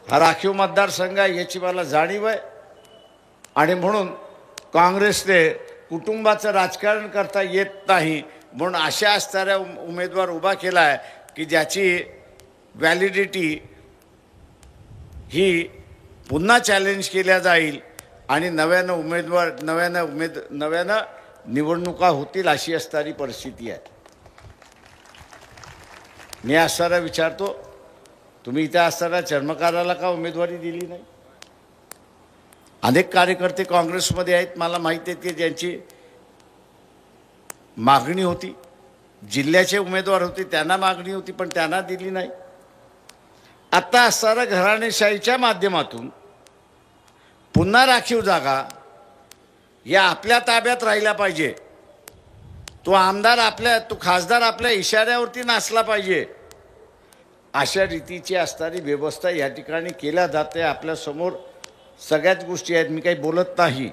हा राखीव मतदारसंघ आहे याची मला जाणीव आहे आणि म्हणून काँग्रेसने कुटुंबाचं राजकारण करता येत नाही म्हणून अशा असणाऱ्या उमेदवार उभा केला आहे की ज्याची व्हॅलिडिटी ही पुन्हा चॅलेंज केल्या जाईल आणि नव्यानं निवडणुका होतील अशी असणारी परिस्थिती आहे। मी असताना विचारतो तुम्ही इथे असताना चर्मकाराला का उमेदवारी दिली नाही? अनेक कार्यकर्ते काँग्रेसमध्ये आहेत, मला माहिती आहे की ज्यांची मागणी होती, जिल्ह्याचे उमेदवार होते त्यांना मागणी होती पण त्यांना दिली नाही। आता असणारा घराणेशाहीच्या माध्यमातून पुन्हा राखीव जागा या आपल्या ताब्यात राहिला पाहिजे, तो खासदार आपल्या इशाऱ्यावरती नाचला पाहिजे अशा रीतीची असणारी व्यवस्था या ठिकाणी केल्या जाते। आपल्या समोर सगळ्याच गोष्टी आहेत, मी काही बोलत नाही।